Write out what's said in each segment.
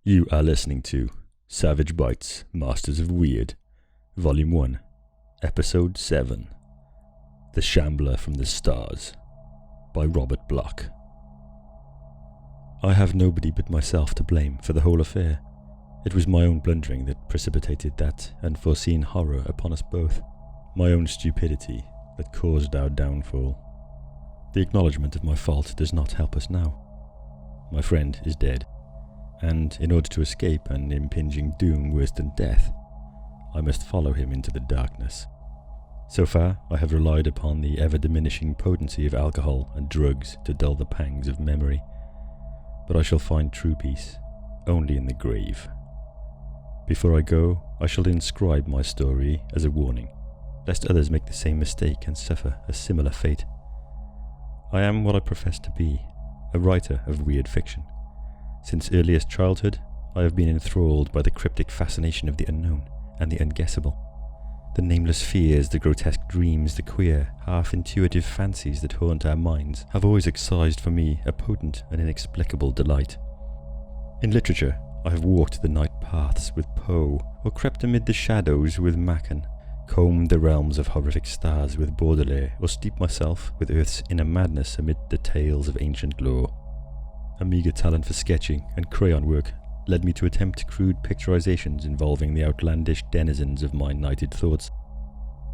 You are listening to Savage Bites, Masters of Weird, Volume 1, Episode 7, The Shambler from the Stars, by Robert Bloch. I have nobody but myself to blame for the whole affair. It was my own blundering that precipitated that unforeseen horror upon us both, my own stupidity that caused our downfall. The acknowledgement of my fault does not help us now. My friend is dead, and in order to escape an impinging doom worse than death, I must follow him into the darkness. So far, I have relied upon the ever-diminishing potency of alcohol and drugs to dull the pangs of memory, but I shall find true peace only in the grave. Before I go, I shall inscribe my story as a warning, lest others make the same mistake and suffer a similar fate. I am what I profess to be, a writer of weird fiction. Since earliest childhood, I have been enthralled by the cryptic fascination of the unknown and the unguessable. The nameless fears, the grotesque dreams, the queer, half-intuitive fancies that haunt our minds have always excised for me a potent and inexplicable delight. In literature, I have walked the night paths with Poe, or crept amid the shadows with Machen, combed the realms of horrific stars with Baudelaire, or steeped myself with Earth's inner madness amid the tales of ancient lore. A meagre talent for sketching and crayon work led me to attempt crude picturizations involving the outlandish denizens of my nighted thoughts.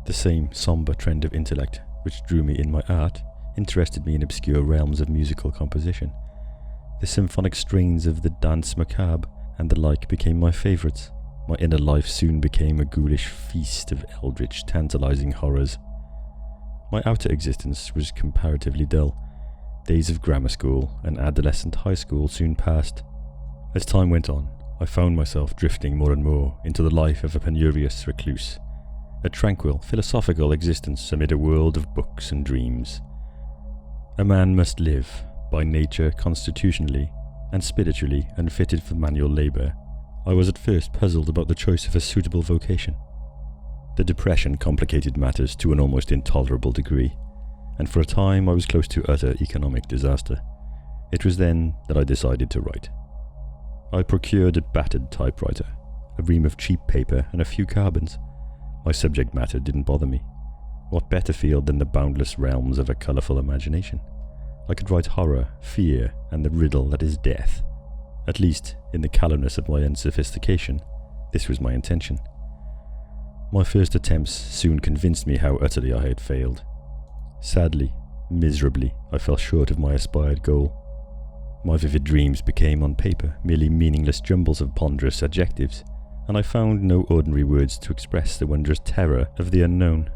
The same sombre trend of intellect which drew me in my art interested me in obscure realms of musical composition. The symphonic strains of the Danse Macabre and the like became my favourites. My inner life soon became a ghoulish feast of eldritch, tantalizing horrors. My outer existence was comparatively dull. Days of grammar school and adolescent high school soon passed. As time went on, I found myself drifting more and more into the life of a penurious recluse, a tranquil, philosophical existence amid a world of books and dreams. A man must live, by nature constitutionally and spiritually unfitted for manual labour. I was at first puzzled about the choice of a suitable vocation. The depression complicated matters to an almost intolerable degree, and for a time I was close to utter economic disaster. It was then that I decided to write. I procured a battered typewriter, a ream of cheap paper and a few carbons. My subject matter didn't bother me. What better field than the boundless realms of a colourful imagination? I could write horror, fear, and the riddle that is death. At least, in the callousness of my unsophistication, this was my intention. My first attempts soon convinced me how utterly I had failed. Sadly, miserably, I fell short of my aspired goal. My vivid dreams became on paper merely meaningless jumbles of ponderous adjectives, and I found no ordinary words to express the wondrous terror of the unknown.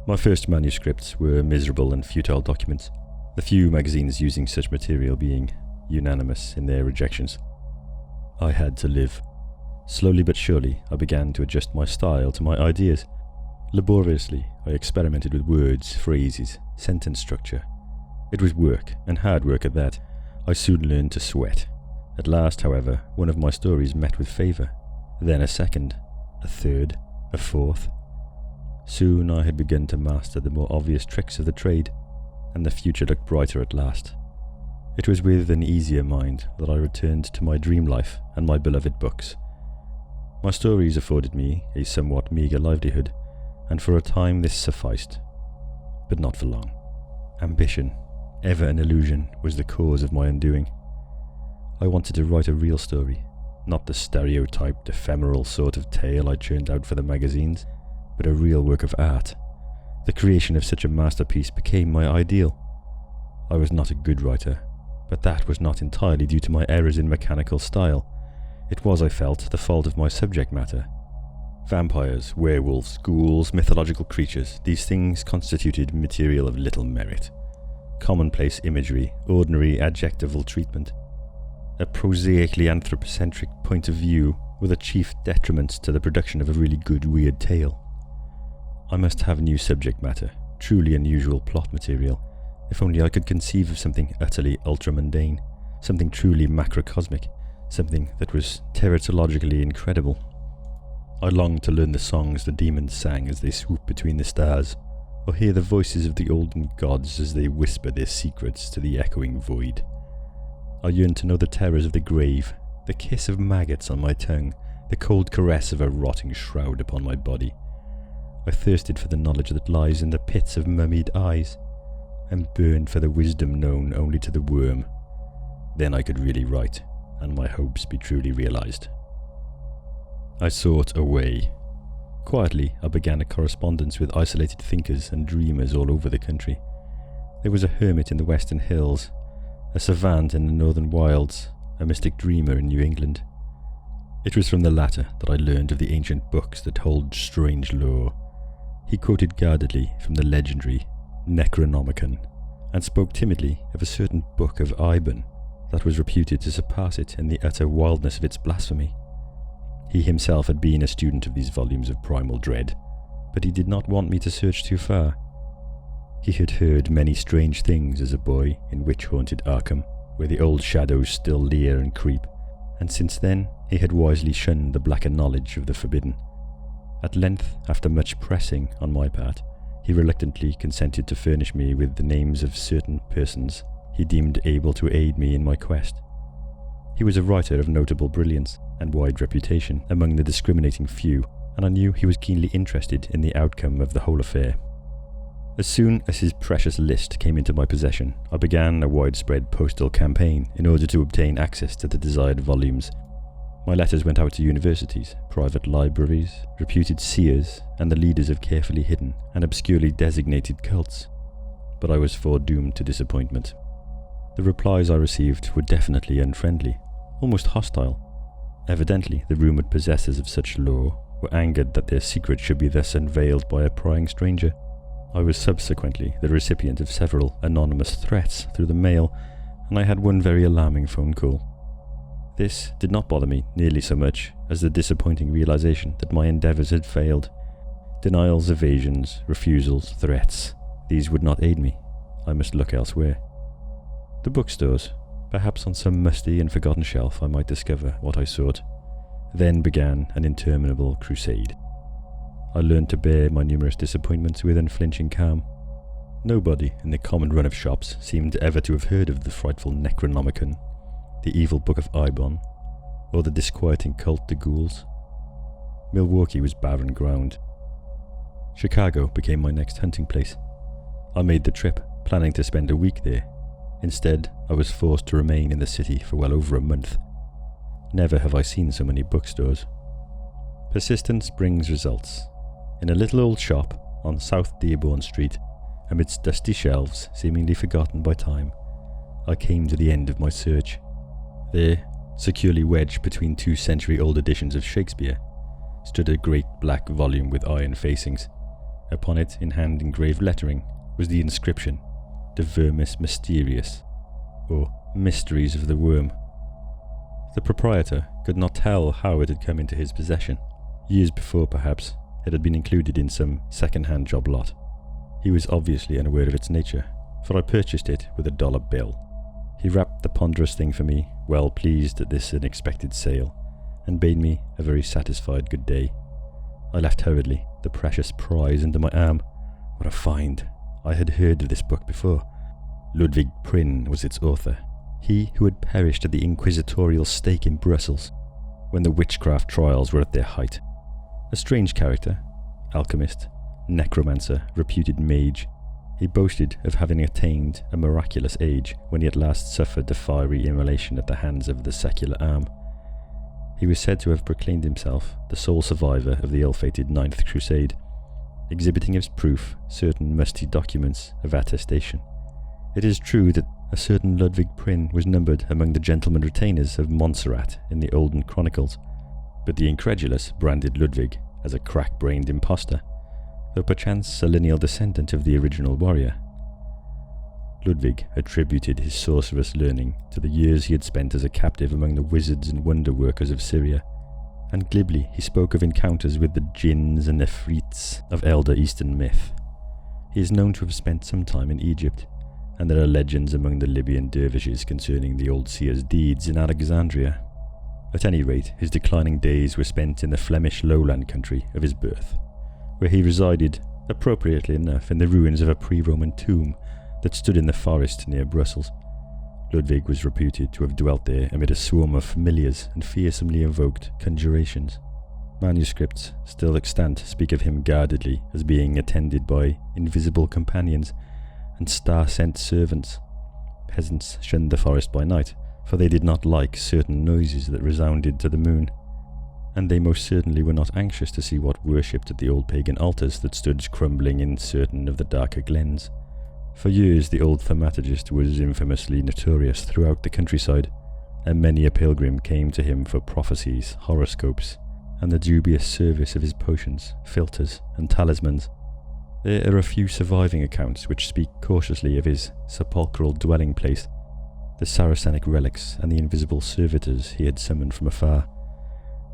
My first manuscripts were miserable and futile documents, the few magazines using such material being unanimous in their rejections. I had to live. Slowly but surely, I began to adjust my style to my ideas. Laboriously, I experimented with words, phrases, sentence structure. It was work, and hard work at that. I soon learned to sweat. At last, however, one of my stories met with favour. Then a second, a third, a fourth. Soon I had begun to master the more obvious tricks of the trade, and the future looked brighter at last. It was with an easier mind that I returned to my dream life and my beloved books. My stories afforded me a somewhat meagre livelihood, and for a time this sufficed. But not for long. Ambition, ever an illusion, was the cause of my undoing. I wanted to write a real story, not the stereotyped, ephemeral sort of tale I churned out for the magazines, but a real work of art. The creation of such a masterpiece became my ideal. I was not a good writer, but that was not entirely due to my errors in mechanical style. It was, I felt, the fault of my subject matter. Vampires, werewolves, ghouls, mythological creatures, these things constituted material of little merit. Commonplace imagery, ordinary adjectival treatment. A prosaically anthropocentric point of view were the chief detriments to the production of a really good weird tale. I must have new subject matter, truly unusual plot material. If only I could conceive of something utterly ultramundane, something truly macrocosmic, something that was teratologically incredible. I longed to learn the songs the demons sang as they swooped between the stars, or hear the voices of the olden gods as they whisper their secrets to the echoing void. I yearned to know the terrors of the grave, the kiss of maggots on my tongue, the cold caress of a rotting shroud upon my body. I thirsted for the knowledge that lies in the pits of mummied eyes, and burned for the wisdom known only to the worm. Then I could really write, and my hopes be truly realized. I sought a way. Quietly, I began a correspondence with isolated thinkers and dreamers all over the country. There was a hermit in the western hills, a savant in the northern wilds, a mystic dreamer in New England. It was from the latter that I learned of the ancient books that hold strange lore. He quoted guardedly from the legendary Necronomicon, and spoke timidly of a certain book of Iban that was reputed to surpass it in the utter wildness of its blasphemy. He himself had been a student of these volumes of primal dread, but he did not want me to search too far. He had heard many strange things as a boy in witch-haunted Arkham, where the old shadows still leer and creep, and since then he had wisely shunned the blacker knowledge of the forbidden. At length, after much pressing on my part, he reluctantly consented to furnish me with the names of certain persons he deemed able to aid me in my quest. He was a writer of notable brilliance and wide reputation among the discriminating few, and I knew he was keenly interested in the outcome of the whole affair. As soon as his precious list came into my possession, I began a widespread postal campaign in order to obtain access to the desired volumes. My letters went out to universities, private libraries, reputed seers, and the leaders of carefully hidden and obscurely designated cults. But I was foredoomed to disappointment. The replies I received were definitely unfriendly, almost hostile. Evidently, the rumoured possessors of such lore were angered that their secret should be thus unveiled by a prying stranger. I was subsequently the recipient of several anonymous threats through the mail, and I had one very alarming phone call. This did not bother me nearly so much as the disappointing realization that my endeavours had failed. Denials, evasions, refusals, threats, these would not aid me. I must look elsewhere. The bookstores. Perhaps on some musty and forgotten shelf I might discover what I sought. Then began an interminable crusade. I learned to bear my numerous disappointments with unflinching calm. Nobody in the common run of shops seemed ever to have heard of the frightful Necronomicon, the evil book of Iban, or the disquieting cult de ghouls. Milwaukee was barren ground. Chicago became my next hunting place. I made the trip, planning to spend a week there. Instead, I was forced to remain in the city for well over a month. Never have I seen so many bookstores. Persistence brings results. In a little old shop on South Dearborn Street, amidst dusty shelves seemingly forgotten by time, I came to the end of my search. There, securely wedged between 2-century-old editions of Shakespeare, stood a great black volume with iron facings. Upon it, in hand-engraved lettering, was the inscription, De Vermis Mysterious, or Mysteries of the Worm. The proprietor could not tell how it had come into his possession. Years before, perhaps, it had been included in some second-hand job lot. He was obviously unaware of its nature, for I purchased it with $1 bill. He wrapped the ponderous thing for me, well pleased at this unexpected sale, and bade me a very satisfied good day. I left hurriedly, the precious prize under my arm. What a find! I had heard of this book before. Lugvig Prinn was its author, he who had perished at the inquisitorial stake in Brussels, when the witchcraft trials were at their height. A strange character, alchemist, necromancer, reputed mage, he boasted of having attained a miraculous age when he at last suffered the fiery immolation at the hands of the secular arm. He was said to have proclaimed himself the sole survivor of the ill-fated Ninth Crusade, exhibiting as proof certain musty documents of attestation. It is true that a certain Lugvig Prinn was numbered among the gentlemen retainers of Montserrat in the olden chronicles, but the incredulous branded Ludwig as a crack-brained impostor, though perchance a lineal descendant of the original warrior. Ludwig attributed his sorcerous learning to the years he had spent as a captive among the wizards and wonder-workers of Syria, and glibly he spoke of encounters with the jinns and efreets of elder Eastern myth. He is known to have spent some time in Egypt, and there are legends among the Libyan dervishes concerning the old seer's deeds in Alexandria. At any rate, his declining days were spent in the Flemish lowland country of his birth, where he resided, appropriately enough, in the ruins of a pre-Roman tomb that stood in the forest near Brussels. Lugvig was reputed to have dwelt there amid a swarm of familiars and fearsomely evoked conjurations. Manuscripts still extant speak of him guardedly as being attended by invisible companions and star-sent servants. Peasants shunned the forest by night, for they did not like certain noises that resounded to the moon, and they most certainly were not anxious to see what worshipped at the old pagan altars that stood crumbling in certain of the darker glens. For years the old thaumaturgist was infamously notorious throughout the countryside, and many a pilgrim came to him for prophecies, horoscopes, and the dubious service of his potions, philters, and talismans. There are a few surviving accounts which speak cautiously of his sepulchral dwelling place, the Saracenic relics and the invisible servitors he had summoned from afar.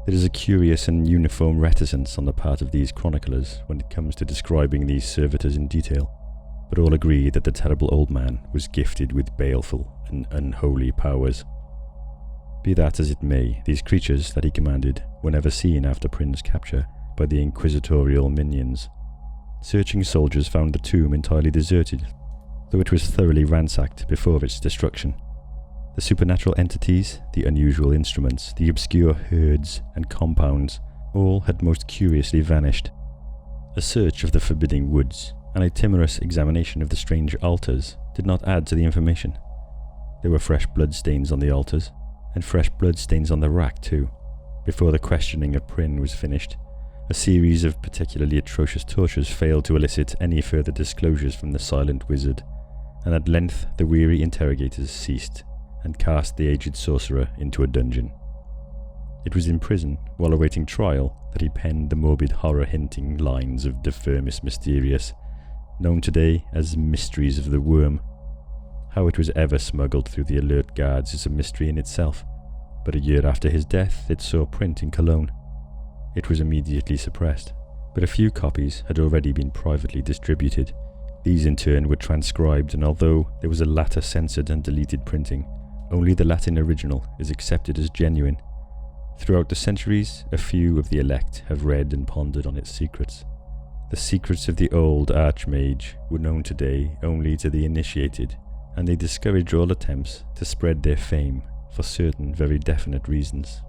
There is a curious and uniform reticence on the part of these chroniclers when it comes to describing these servitors in detail, but all agree that the terrible old man was gifted with baleful and unholy powers. Be that as it may, these creatures that he commanded were never seen after Prinn's capture by the inquisitorial minions. Searching soldiers found the tomb entirely deserted, though it was thoroughly ransacked before its destruction. The supernatural entities, the unusual instruments, the obscure herds and compounds, all had most curiously vanished. A search of the forbidding woods and a timorous examination of the strange altars did not add to the information. There were fresh bloodstains on the altars, and fresh bloodstains on the rack too. Before the questioning of Prinn was finished, a series of particularly atrocious tortures failed to elicit any further disclosures from the silent wizard, and at length the weary interrogators ceased, and cast the aged sorcerer into a dungeon. It was in prison, while awaiting trial, that he penned the morbid horror-hinting lines of De Firmis Mysterious, known today as Mysteries of the Worm. How it was ever smuggled through the alert guards is a mystery in itself, but a year after his death it saw print in Cologne. It was immediately suppressed, but a few copies had already been privately distributed. These in turn were transcribed, and although there was a latter censored and deleted printing, only the Latin original is accepted as genuine. Throughout the centuries, a few of the elect have read and pondered on its secrets. The secrets of the old archmage were known today only to the initiated, and they discourage all attempts to spread their fame for certain very definite reasons.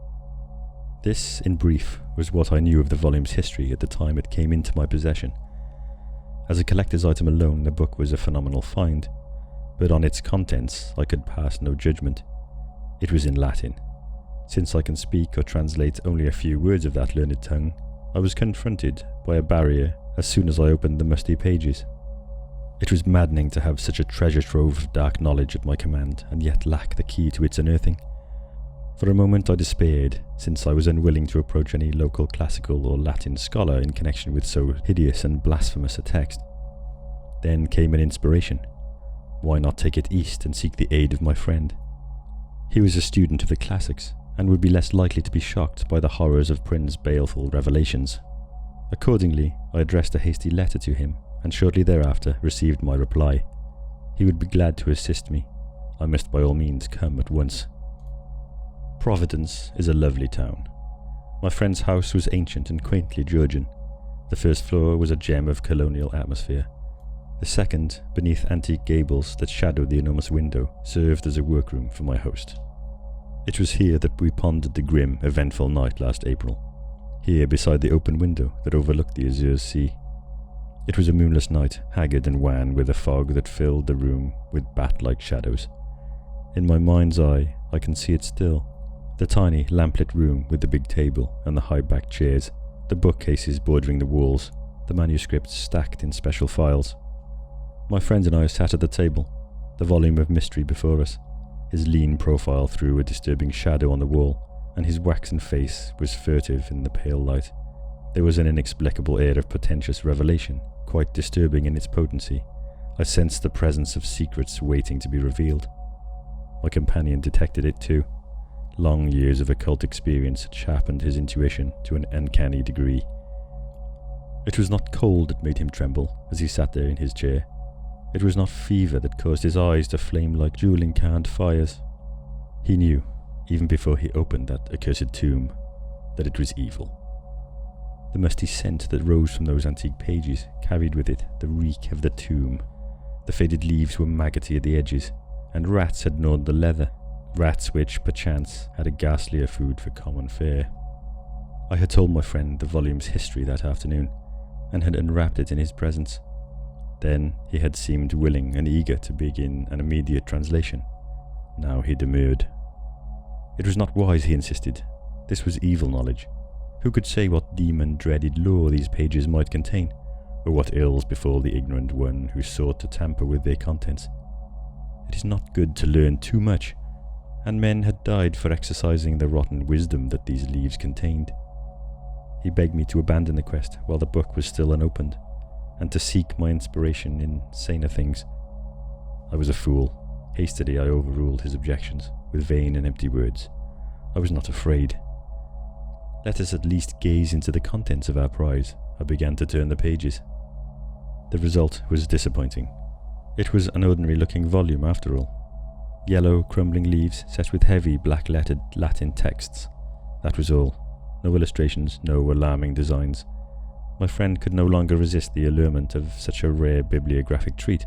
This, in brief, was what I knew of the volume's history at the time it came into my possession. As a collector's item alone, the book was a phenomenal find, but on its contents I could pass no judgment. It was in Latin. Since I can speak or translate only a few words of that learned tongue, I was confronted by a barrier as soon as I opened the musty pages. It was maddening to have such a treasure trove of dark knowledge at my command, and yet lack the key to its unearthing. For a moment I despaired, since I was unwilling to approach any local classical or Latin scholar in connection with so hideous and blasphemous a text. Then came an inspiration. Why not take it east and seek the aid of my friend? He was a student of the classics, and would be less likely to be shocked by the horrors of Prinn's baleful revelations. Accordingly, I addressed a hasty letter to him, and shortly thereafter received my reply. He would be glad to assist me. I must by all means come at once. Providence is a lovely town. My friend's house was ancient and quaintly Georgian. The first floor was a gem of colonial atmosphere. The second, beneath antique gables that shadowed the enormous window, served as a workroom for my host. It was here that we pondered the grim, eventful night last April. Here beside the open window that overlooked the azure sea. It was a moonless night, haggard and wan with a fog that filled the room with bat-like shadows. In my mind's eye, I can see it still. The tiny, lamplit room with the big table and the high-backed chairs, the bookcases bordering the walls, the manuscripts stacked in special files. My friend and I sat at the table, the volume of mystery before us. His lean profile threw a disturbing shadow on the wall, and his waxen face was furtive in the pale light. There was an inexplicable air of portentous revelation, quite disturbing in its potency. I sensed the presence of secrets waiting to be revealed. My companion detected it too. Long years of occult experience had sharpened his intuition to an uncanny degree. It was not cold that made him tremble as he sat there in his chair. It was not fever that caused his eyes to flame like jewel-incarned fires. He knew, even before he opened that accursed tomb, that it was evil. The musty scent that rose from those antique pages carried with it the reek of the tomb. The faded leaves were maggoty at the edges, and rats had gnawed the leather, rats which, perchance, had a ghastlier food for common fare. I had told my friend the volume's history that afternoon, and had unwrapped it in his presence. Then he had seemed willing and eager to begin an immediate translation. Now he demurred. It was not wise, he insisted. This was evil knowledge. Who could say what demon-dreaded lore these pages might contain, or what ills befall the ignorant one who sought to tamper with their contents? It is not good to learn too much, and men had died for exercising the rotten wisdom that these leaves contained. He begged me to abandon the quest while the book was still unopened, and to seek my inspiration in saner things. I was a fool. Hastily I overruled his objections, with vain and empty words. I was not afraid. Let us at least gaze into the contents of our prize. I began to turn the pages. The result was disappointing. It was an ordinary-looking volume after all. Yellow, crumbling leaves set with heavy, black-lettered Latin texts. That was all. No illustrations, no alarming designs. My friend could no longer resist the allurement of such a rare bibliographic treat.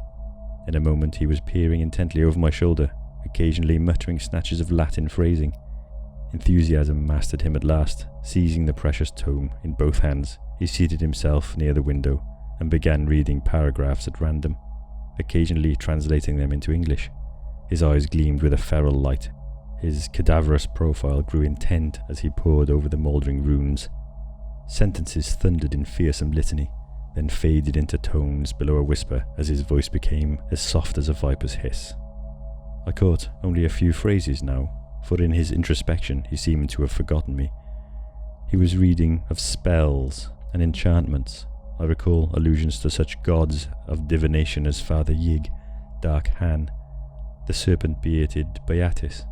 In a moment he was peering intently over my shoulder, occasionally muttering snatches of Latin phrasing. Enthusiasm mastered him at last. Seizing the precious tome in both hands, he seated himself near the window and began reading paragraphs at random, occasionally translating them into English. His eyes gleamed with a feral light. His cadaverous profile grew intent as he pored over the mouldering runes. Sentences thundered in fearsome litany, then faded into tones below a whisper as his voice became as soft as a viper's hiss. I caught only a few phrases now, for in his introspection he seemed to have forgotten me. He was reading of spells and enchantments. I recall allusions to such gods of divination as Father Yig, Dark Han, the serpent-bearded Beatis.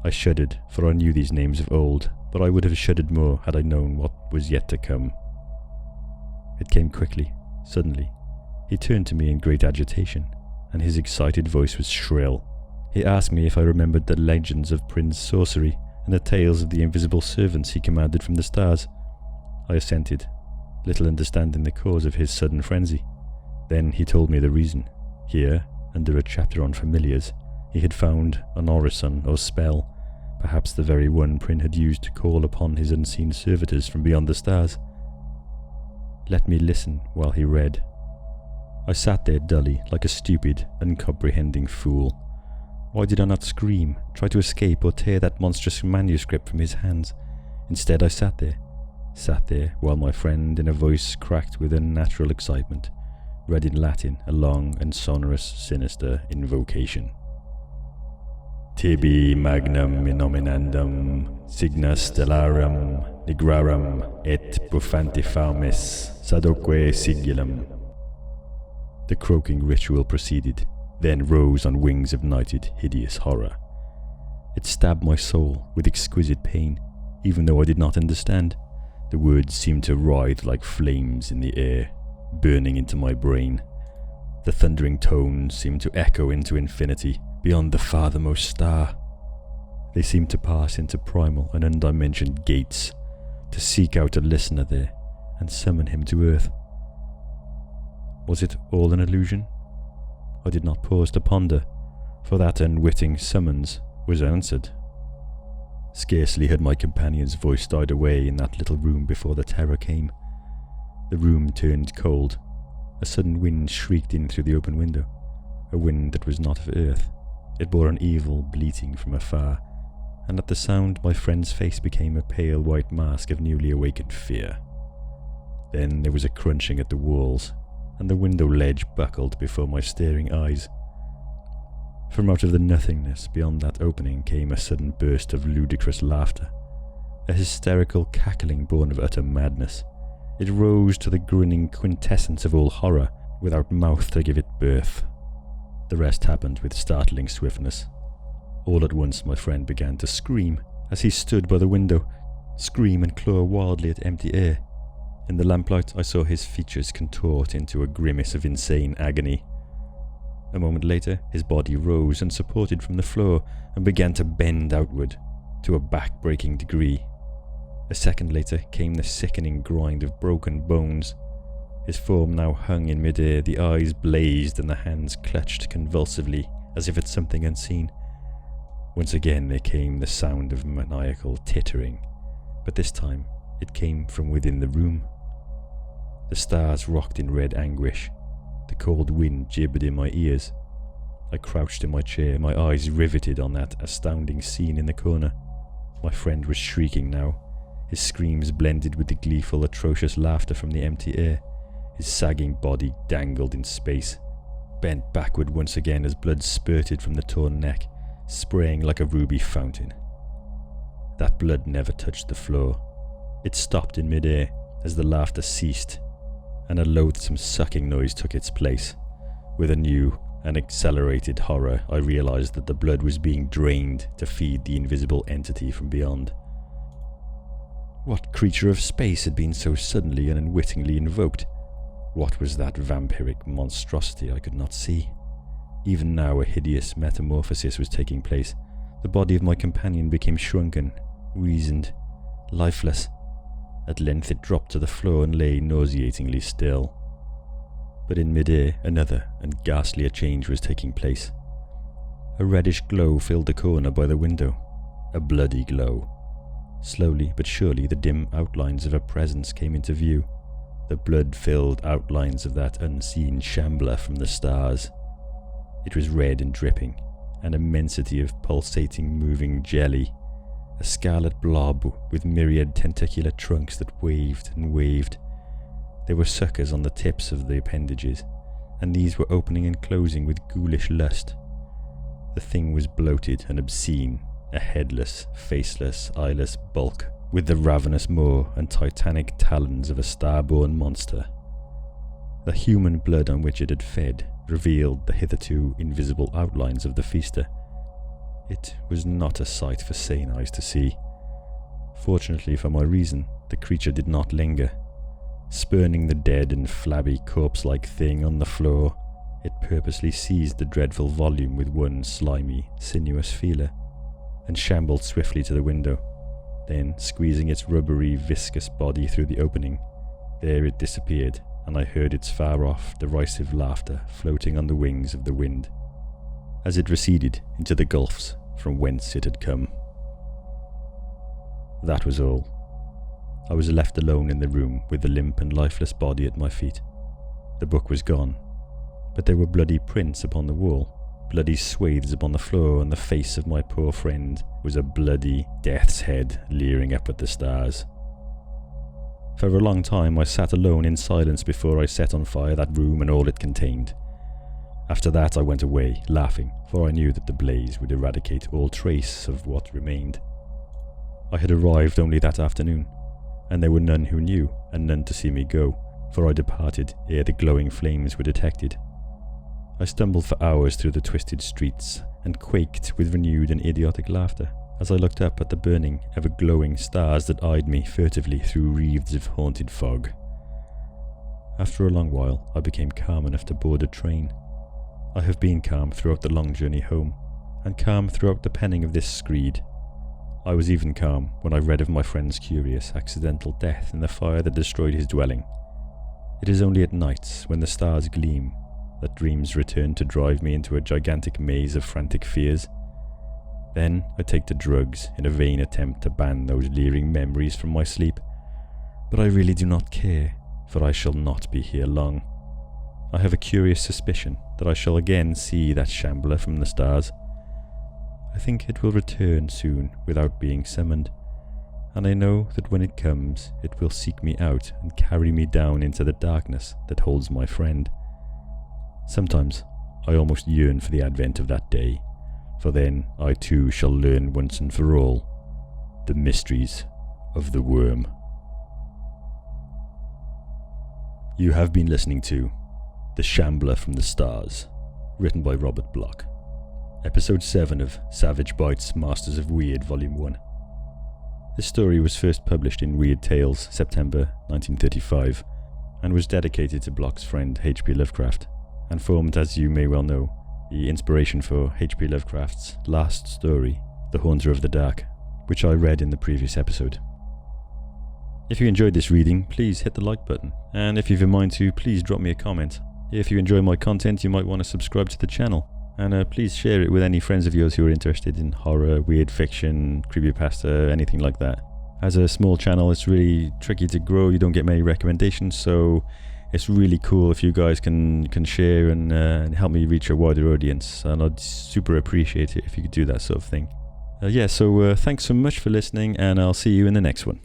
I shuddered, for I knew these names of old, but I would have shuddered more had I known what was yet to come. It came quickly, suddenly. He turned to me in great agitation, and his excited voice was shrill. He asked me if I remembered the legends of Prinn's sorcery and the tales of the invisible servants he commanded from the stars. I assented, little understanding the cause of his sudden frenzy. Then he told me the reason. Here, under a chapter on familiars, he had found an orison or spell, perhaps the very one Prinn had used to call upon his unseen servitors from beyond the stars. Let me listen while he read. I sat there dully, like a stupid, uncomprehending fool. Why did I not scream, try to escape, or tear that monstrous manuscript from his hands? Instead I sat there, while my friend, in a voice cracked with unnatural excitement, read in Latin a long and sonorous sinister invocation. Tibi magnum inominandum, signa stellarum, nigrarum, et bufantifamis, sadoque sigillum. The croaking ritual proceeded, then rose on wings of nighted, hideous horror. It stabbed my soul with exquisite pain, even though I did not understand. The words seemed to writhe like flames in the air, burning into my brain. The thundering tones seemed to echo into infinity, beyond the farthermost star. They seemed to pass into primal and undimensioned gates, to seek out a listener there, and summon him to earth. Was it all an illusion? I did not pause to ponder, for that unwitting summons was answered. Scarcely had my companion's voice died away in that little room before the terror came. The room turned cold. A sudden wind shrieked in through the open window, a wind that was not of earth. It bore an evil bleating from afar, and at the sound my friend's face became a pale white mask of newly awakened fear. Then there was a crunching at the walls, and the window ledge buckled before my staring eyes. From out of the nothingness beyond that opening came a sudden burst of ludicrous laughter, a hysterical cackling born of utter madness. It rose to the grinning quintessence of all horror, without mouth to give it birth. The rest happened with startling swiftness. All at once my friend began to scream, as he stood by the window, scream and claw wildly at empty air. In the lamplight I saw his features contort into a grimace of insane agony. A moment later his body rose unsupported from the floor and began to bend outward, to a back-breaking degree. A second later came the sickening grind of broken bones. His form now hung in mid-air, the eyes blazed and the hands clutched convulsively as if it's something unseen. Once again there came the sound of maniacal tittering, but this time it came from within the room. The stars rocked in red anguish. The cold wind gibbered in my ears. I crouched in my chair, my eyes riveted on that astounding scene in the corner. My friend was shrieking now. His screams blended with the gleeful, atrocious laughter from the empty air. His sagging body dangled in space, bent backward once again as blood spurted from the torn neck, spraying like a ruby fountain. That blood never touched the floor. It stopped in mid-air as the laughter ceased, and a loathsome sucking noise took its place. With a new and accelerated horror, I realized that the blood was being drained to feed the invisible entity from beyond. What creature of space had been so suddenly and unwittingly invoked? What was that vampiric monstrosity I could not see? Even now a hideous metamorphosis was taking place. The body of my companion became shrunken, weazened, lifeless. At length it dropped to the floor and lay nauseatingly still. But in mid-air another and ghastlier change was taking place. A reddish glow filled the corner by the window. A bloody glow. Slowly but surely the dim outlines of a presence came into view. The blood-filled outlines of that unseen Shambler from the stars. It was red and dripping, an immensity of pulsating, moving jelly. A scarlet blob with myriad tentacular trunks that waved and waved. There were suckers on the tips of the appendages, and these were opening and closing with ghoulish lust. The thing was bloated and obscene, a headless, faceless, eyeless bulk, with the ravenous maw and titanic talons of a star-born monster. The human blood on which it had fed revealed the hitherto invisible outlines of the feaster. It was not a sight for sane eyes to see. Fortunately for my reason, the creature did not linger. Spurning the dead and flabby corpse-like thing on the floor, it purposely seized the dreadful volume with one slimy, sinuous feeler, and shambled swiftly to the window. Then, squeezing its rubbery, viscous body through the opening, there it disappeared, and I heard its far-off, derisive laughter floating on the wings of the wind, as it receded into the gulfs from whence it had come. That was all. I was left alone in the room with the limp and lifeless body at my feet. The book was gone, but there were bloody prints upon the wall, bloody swathes upon the floor, and the face of my poor friend was a bloody death's head leering up at the stars. For a long time I sat alone in silence before I set on fire that room and all it contained. After that I went away, laughing, for I knew that the blaze would eradicate all trace of what remained. I had arrived only that afternoon, and there were none who knew, and none to see me go, for I departed ere the glowing flames were detected. I stumbled for hours through the twisted streets, and quaked with renewed and idiotic laughter, as I looked up at the burning, ever-glowing stars that eyed me furtively through wreaths of haunted fog. After a long while, I became calm enough to board a train. I have been calm throughout the long journey home, and calm throughout the penning of this screed. I was even calm when I read of my friend's curious, accidental death in the fire that destroyed his dwelling. It is only at nights, when the stars gleam, that dreams return to drive me into a gigantic maze of frantic fears. Then I take to drugs in a vain attempt to ban those leering memories from my sleep. But I really do not care, for I shall not be here long. I have a curious suspicion that I shall again see that Shambler from the stars. I think it will return soon without being summoned, and I know that when it comes it will seek me out and carry me down into the darkness that holds my friend. Sometimes I almost yearn for the advent of that day, for then I too shall learn once and for all the mysteries of the worm. You have been listening to The Shambler from the Stars, written by Robert Bloch. Episode 7 of Savage Bites Masters of Weird Volume 1. This story was first published in Weird Tales, September 1935, and was dedicated to Bloch's friend H.P. Lovecraft, and formed, as you may well know, the inspiration for H.P. Lovecraft's last story, The Haunter of the Dark, which I read in the previous episode. If you enjoyed this reading, please hit the like button, and if you've a mind to, please drop me a comment. If you enjoy my content, you might want to subscribe to the channel, And please share it with any friends of yours who are interested in horror, weird fiction, creepypasta, anything like that. As a small channel, it's really tricky to grow. You don't get many recommendations, so it's really cool if you guys can share and help me reach a wider audience. And I'd super appreciate it if you could do that sort of thing. So thanks so much for listening, and I'll see you in the next one.